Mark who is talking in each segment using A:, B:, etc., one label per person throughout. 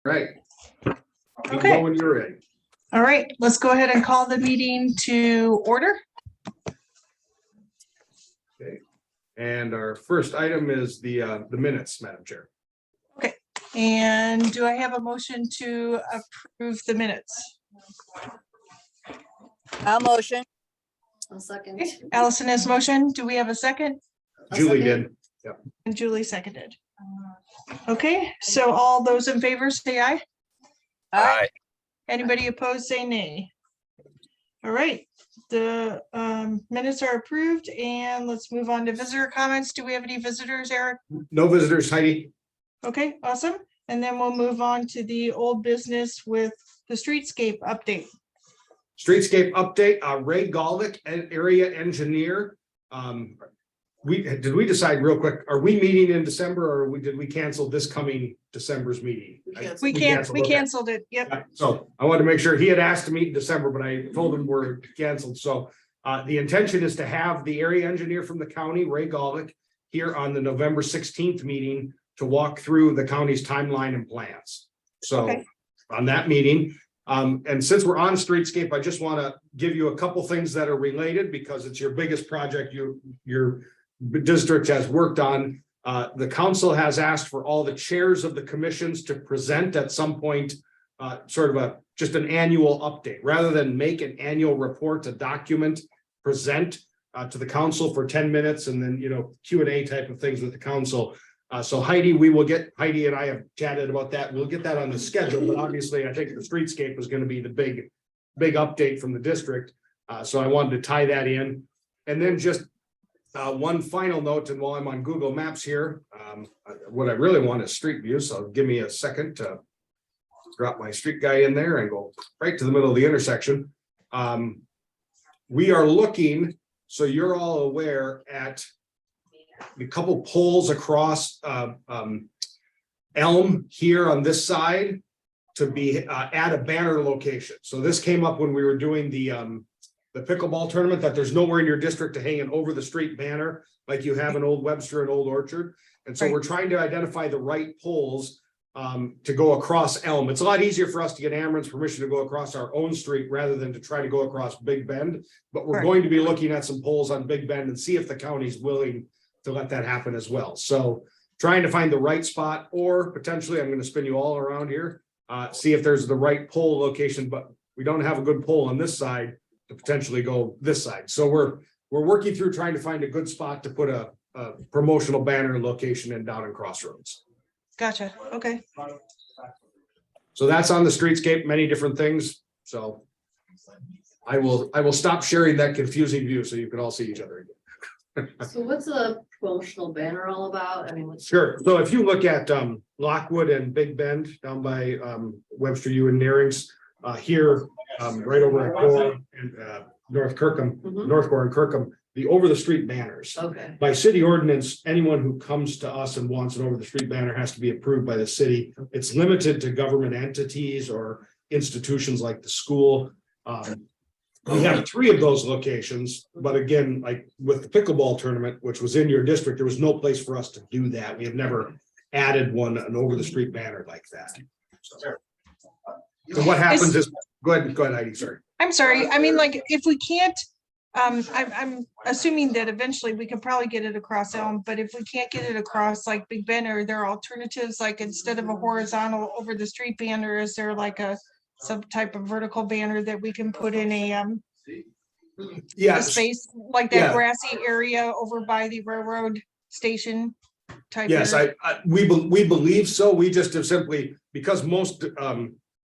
A: Right.
B: Okay.
A: When you're ready.
B: All right, let's go ahead and call the meeting to order.
A: Okay. And our first item is the minutes, Madam Chair.
B: Okay, and do I have a motion to approve the minutes?
C: I'll motion.
D: I'll second.
B: Okay, Allison has motion. Do we have a second?
A: Julie
D: second.
A: did.
B: And Julie seconded. Okay, so all those in favor say aye.
C: Aye.
B: Anybody opposed, say nay. All right, the minutes are approved, and let's move on to visitor comments. Do we have any visitors, Eric?
A: No visitors, Heidi.
B: Okay, awesome. And then we'll move on to the old business with the streetscape update.
A: Streetscape update, Ray Galdick, area engineer. Did we decide real quick, are we meeting in December or did we cancel this coming December's meeting?
B: We
A: Okay.
B: canceled it. Yep.
A: So I wanted to make sure he had asked to meet in December, but I told him we're canceled. So the intention is to have the area engineer from the county, Ray Galdick, here on the November 16th meeting to walk through the county's timeline and plans. So
B: Okay.
A: on that meeting, and since we're on streetscape, I just want to give you a couple things that are related because it's your biggest project your district has worked on. The council has asked for all the chairs of the commissions to present at some point, sort of just an annual update, rather than make an annual report, a document, present to the council for 10 minutes and then, Q&A type of things with the council. So Heidi and I have chatted about that. We'll get that on the schedule, but obviously I think the streetscape is going to be the big update from the district. So I wanted to tie that in. And then just one final note, and while I'm on Google Maps here, what I really want is street view. So give me a second to drop my street guy in there and go right to the middle of the intersection. We are looking, so you're all aware, at a couple poles across Elm here on this side to be at a banner location. So this came up when we were doing the pickleball tournament, that there's nowhere in your district to hang an over the street banner like you have in Old Webster and Old Orchard. And so
B: Right.
A: we're trying to identify the right poles to go across Elm. It's a lot easier for us to get Ameren's permission to go across our own street rather than to try to go across Big Bend. But we're
B: Right.
A: going to be looking at some poles on Big Bend and see if the county's willing to let that happen as well. So trying to find the right spot, or potentially I'm going to spin you all around here, see if there's the right pole location, but we don't have a good pole on this side to potentially go this side. So we're working through trying to find a good spot to put a promotional banner location in down in Crossroads.
B: Gotcha. Okay.
A: So that's on the streetscape, many different things. So I will stop sharing that confusing view so you can all see each other again.
D: So what's a promotional banner all about? I mean, what's?
A: Sure. So if you look at Lockwood and Big Bend down by Webster U and Nearings, here right over at Gore and North Kirkham,
D: Mhm.
A: North Gore and Kirkham, the over the street banners.
D: Okay,
A: By city ordinance, anyone who comes to us and wants an over the street banner has to be approved by the city. It's limited to government entities or institutions like the school. We have 3 of those locations, but again, like with the pickleball tournament, which was in your district, there was no place for us to do that. We have never added an over the street banner like that. So what happens is, go ahead, Heidi, sorry.
B: I'm sorry. I mean, like, if we can't, I'm assuming that eventually we could probably get it across Elm, but if we can't get it across like Big Ben, are there alternatives? Like instead of a horizontal over the street banner, is there like some type of vertical banner that we can put in a
A: Yes,
B: space like that
A: Yeah.
B: grassy area over by the railroad station type?
A: yes,
B: area?
A: we believe so. We just have simply, because most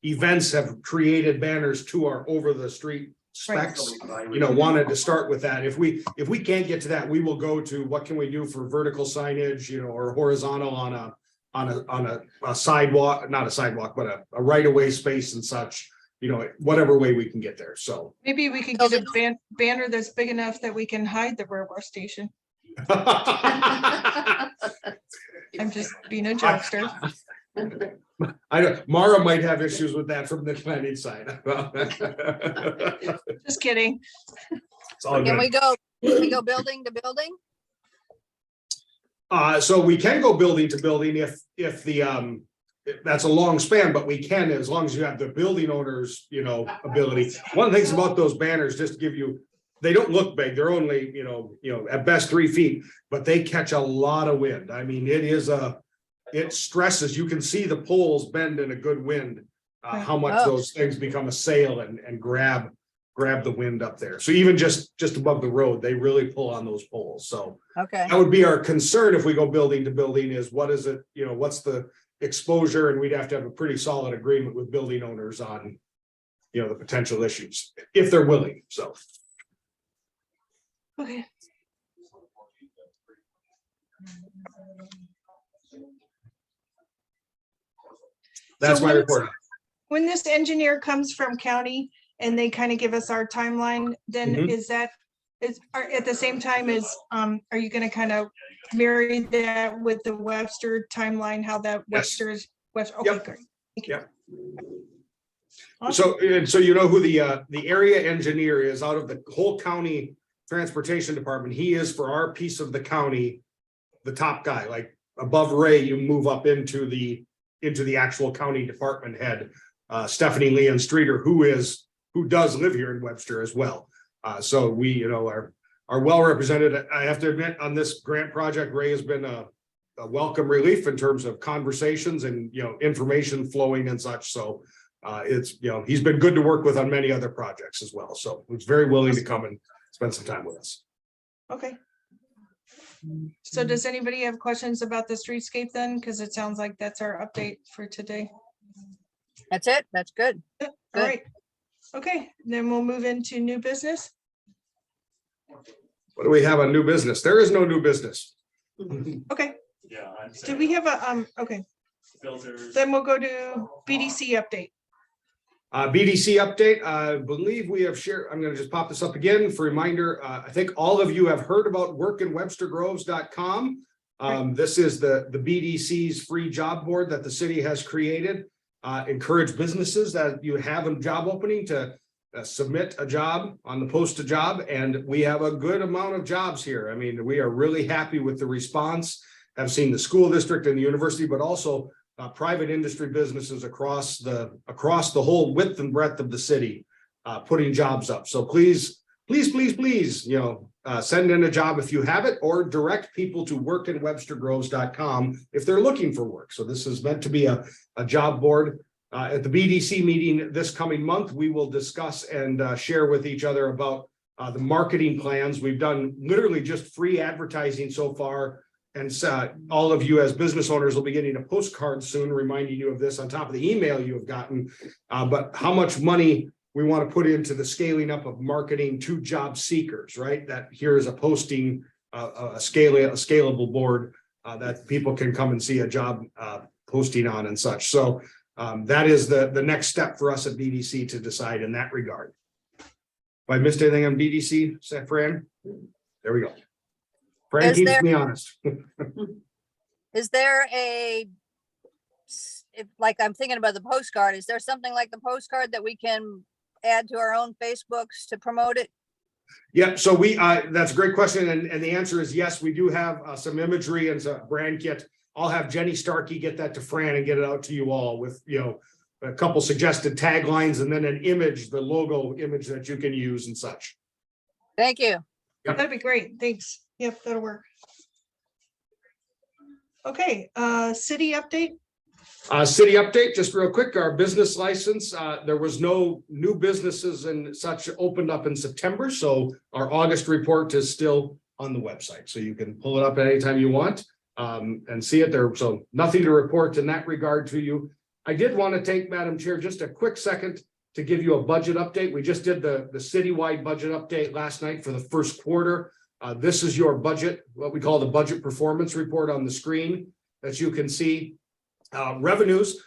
A: events have created banners to our over the street specs, wanted to start with that. If we can't get to that, we will go to what can we do for vertical signage, or horizontal on a sidewalk, not a sidewalk, but a right of way space and such, whatever way we can get there. So
B: Maybe we could get a banner that's big enough that we can hide the railroad station. I'm just being a jokester.
A: Mara might have issues with that from the planning side.
B: Just kidding.
A: It's all
C: Can
A: good.
C: we go building to building?
A: So we can go building to building if the that's a long span, but we can, as long as you have the building owners, ability. One of the things about those banners, just to give you, they don't look big. They're only, at best 3 feet, but they catch a lot of wind. I mean, it stresses, you can see the poles bend in a good wind, how much
C: Oh.
A: those things become a sail and grab the wind up there. So even just above the road, they really pull on those poles. So
C: Okay,
A: that would be our concern if we go building to building is what is it, what's the exposure, and we'd have to have a pretty solid agreement with building owners on, the potential issues, if they're willing, so.
B: Okay.
A: That's
B: So
A: my
B: when-
A: report.
B: When this engineer comes from county and they kind of give us our timeline, then
A: Mhm.
B: at the same time as, are you gonna kind of marry that with the Webster timeline, how that
A: Yes.
B: okay,
A: Yep.
B: great. Thank you.
A: Yep.
B: Awesome.
A: So you know who the area engineer is out of the whole county transportation department. He is for our piece of the county, the top guy, like above Ray, you move up into the actual county department head, Stephanie Leon Streeter, who does live here in Webster as well. So we, are well represented. I have to admit, on this grant project, Ray has been a welcome relief in terms of conversations and, information flowing and such. So it's, he's been good to work with on many other projects as well. So he's very willing to come and spend some time with us.
B: Okay. So does anybody have questions about the streetscape then? Because it sounds like that's our update for today.
C: that's it. That's good.
B: All
C: Good.
B: right. Okay, then we'll move into new business.
A: What do we have on new business? There is no new business.
B: Okay,
E: Yeah.
B: do we have a, okay,
E: Filters.
B: then we'll go to BDC update.
A: BDC update, I believe we have shared, I'm gonna just pop this up again for reminder. I think all of you have heard about workinwebstergroves.com. This is the BDC's free job board that the city has created. Encourage businesses that you have a job opening to submit a job on the post a job, and we have a good amount of jobs here. I mean, we are really happy with the response. I've seen the school district and the university, but also private industry businesses across the whole width and breadth of the city, putting jobs up. So please, send in a job if you have it, or direct people to workinwebstergroves.com if they're looking for work. So this is meant to be a job board. At the BDC meeting this coming month, we will discuss and share with each other about the marketing plans. We've done literally just free advertising so far. And all of you as business owners will be getting a postcard soon reminding you of this on top of the email you have gotten. But how much money we want to put into the scaling up of marketing to job seekers, right? That here is a posting, a scalable board that people can come and see a job posting on and such. So that is the next step for us at BDC to decide in that regard. If I missed anything on BDC, Fran? There we go. Fran
C: Is
A: keeps
C: there-
A: me honest.
C: Is there like I'm thinking about the postcard, is there something like the postcard that we can add to our own Facebooks to promote it?
A: Yeah, so that's a great question. And the answer is yes, we do have some imagery and some brand kit. I'll have Jenny Starkey get that to Fran and get it out to you all with, a couple suggested taglines and then an image, the logo image that you can use and such.
C: Thank you.
A: Yep.
B: That'd be great, thanks. Yep, that'll work. Okay, city update.
A: City update, just real quick, our business license, there was no new businesses and such opened up in September. So our August report is still on the website. So you can pull it up anytime you want and see it there. So nothing to report in that regard to you. I did want to take, Madam Chair, just a quick second to give you a budget update. We just did the citywide budget update last night for the first quarter. This is your budget, what we call the budget performance report on the screen that you can see. Revenues,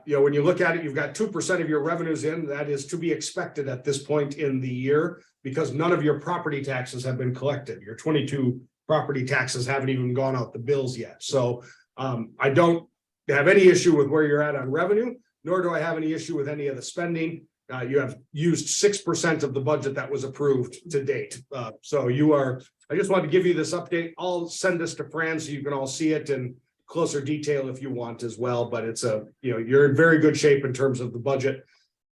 A: when you look at it, you've got 2% of your revenues in. That is to be expected at this point in the year because none of your property taxes have been collected. Your 22 property taxes haven't even gone out the bills yet. So I don't have any issue with where you're at on revenue, nor do I have any issue with any of the spending. You have used 6% of the budget that was approved to date. So I just wanted to give you this update. I'll send this to Fran so you can all see it and closer detail if you want as well, but it's you're in very good shape in terms of the budget.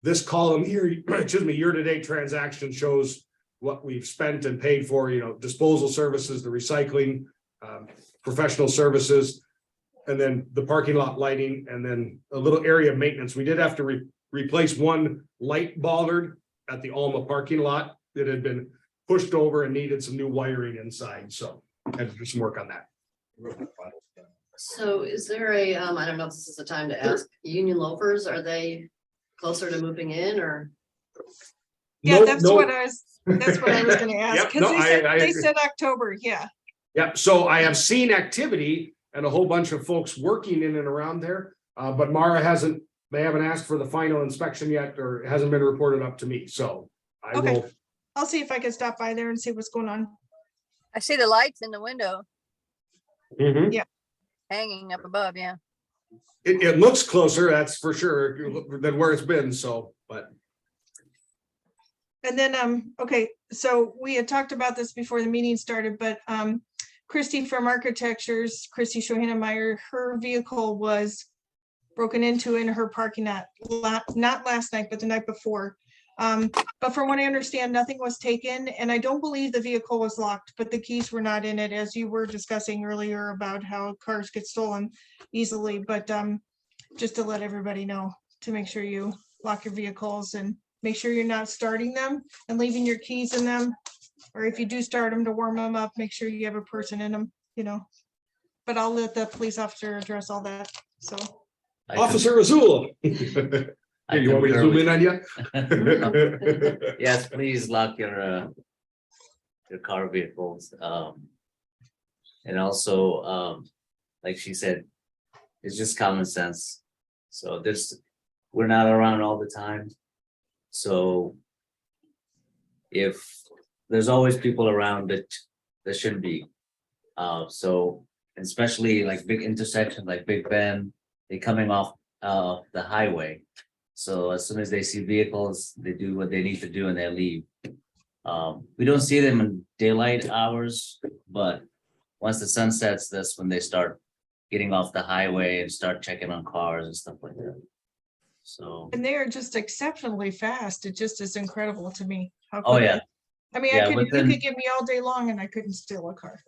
A: This column here, excuse me, year-to-date transaction shows what we've spent and paid for, disposal services, the recycling, professional services, and then the parking lot lighting, and then a little area of maintenance. We did have to replace one light bollard at the Alma parking lot that had been pushed over and needed some new wiring inside, so had to do some work on that.
D: So is there a, I don't know if this is the time to ask, union loafers, are they closer to moving in or?
B: Yeah,
A: No,
B: that's
A: no.
B: what I was gonna ask,
A: Yep,
B: because
A: no,
B: they
A: I
B: said October, yeah.
A: Yeah, so I have seen activity and a whole bunch of folks working in and around there. But Mara they haven't asked for the final inspection yet, or it hasn't been reported up to me, so I
B: Okay.
A: will.
B: I'll see if I can stop by there and see what's going on.
C: I see the lights in the window
A: Mhm.
B: Yeah.
C: hanging up above, yeah.
A: It looks closer, that's for sure, than where it's been, so, but.
B: And then, okay, so we had talked about this before the meeting started, but Christy from Architectures, Christy Shohana-Meyer, her vehicle was broken into in her parking lot, not last night, but the night before. But from what I understand, nothing was taken, and I don't believe the vehicle was locked, but the keys were not in it, as you were discussing earlier about how cars get stolen easily, but just to let everybody know, to make sure you lock your vehicles and make sure you're not starting them and leaving your keys in them. Or if you do start them, to warm them up, make sure you have a person in them, But I'll let the police officer address all that, so.
A: Officer Azul.
E: I
A: You want me to
E: concur
A: zoom in on you?
E: with- Yes, please lock your car vehicles. And also, like she said, it's just common sense. So we're not around all the time. So if there's always people around that shouldn't be. So especially like big intersections like Big Ben, they're coming off the highway. So as soon as they see vehicles, they do what they need to do and they leave. We don't see them in daylight hours, but once the sun sets, that's when they start getting off the highway and start checking on cars and stuff like that. So,
B: And they are just exceptionally fast. It just is incredible to me. How
E: oh
B: quick
E: yeah,
B: I mean,
E: Yeah,
B: you
E: within-
B: could give me all day long and I couldn't steal a car,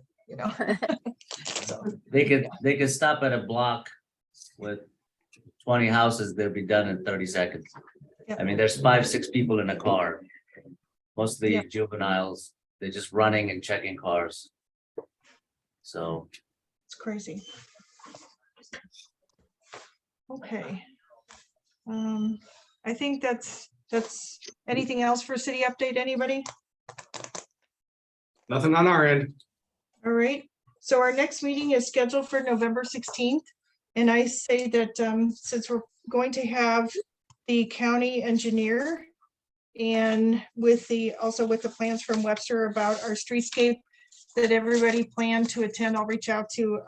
B: So,
E: they could stop at a block with 20 houses, they'll be done in 30 seconds.
B: Yep.
E: I mean, there's 5-6 people in a car. Mostly
B: Yep.
E: juveniles, they're just running and checking cars. So,
B: it's crazy. Okay. I think that's anything else for city update, anybody?
A: Nothing on our end.
B: All right, so our next meeting is scheduled for November 16th. And I say that since we're going to have the county engineer and also with the plans from Webster about our streetscape, that everybody plan to attend. I'll reach out to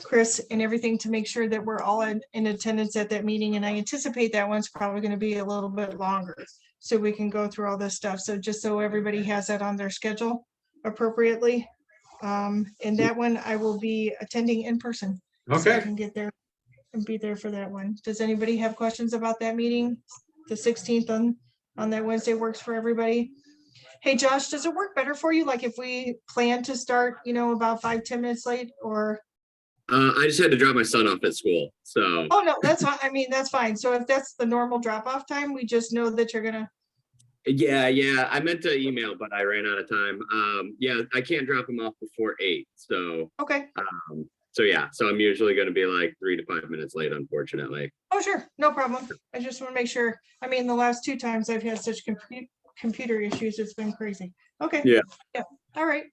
B: Chris and everything to make sure that we're all in attendance at that meeting. And I anticipate that one's probably going to be a little bit longer, so we can go through all this stuff. So just so everybody has that on their schedule appropriately. And that one I will be attending in person. So I
A: Okay,
B: can get there and be there for that one. Does anybody have questions about that meeting? The 16th on that Wednesday works for everybody. Hey, Josh, does it work better for you? Like if we plan to start, about 5-10 minutes late, or?
F: I just had to drop my son off at school, so.
B: Oh, no, that's fine. I mean, that's fine. So if that's the normal drop off time, we just know that you're gonna,
F: Yeah, I meant to email, but I ran out of time. Yeah, I can't drop him off before 8, so,
B: okay.
F: so I'm usually gonna be like 3 to 5 minutes late, unfortunately.
B: Oh, sure, no problem. I just want to make sure. I mean, the last 2 times I've had such computer issues, it's been crazy. Okay.
F: Yeah.
B: Yeah, all right.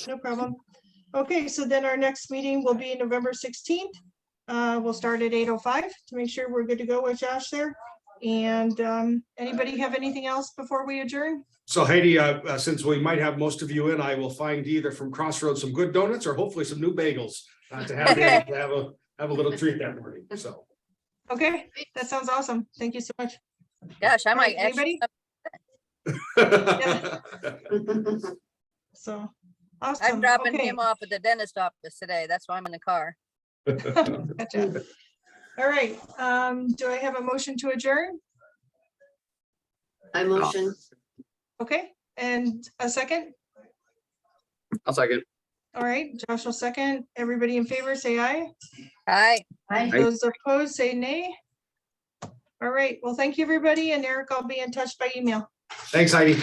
B: No problem. Okay, so then our next meeting will be November 16th. We'll start at 8:05 to make sure we're good to go with Josh there. And anybody have anything else before we adjourn?
A: so Heidi, since we might have most of you in, I will find either from Crossroads some good donuts or hopefully some new bagels to have a little treat that morning, so.
B: Okay, that sounds awesome. Thank you so much.
C: Gosh, I
B: All
C: might
B: right,
C: actually,
B: anybody? So, awesome.
C: I'm dropping
B: Okay.
C: him off at the dentist office today. That's why I'm in the car.
B: Gotcha. All right, do I have a motion to adjourn?
D: I motion.
B: Okay, and a second?
F: I'll second.
B: All right, Josh will second. Everybody in favor, say aye.
C: Hi.
F: Aye.
B: Those opposed, say nay. All right, well, thank you, everybody, and Eric, I'll be in touch by email.
A: Thanks, Heidi.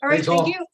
B: All right,
A: Thanks all.
B: thank you.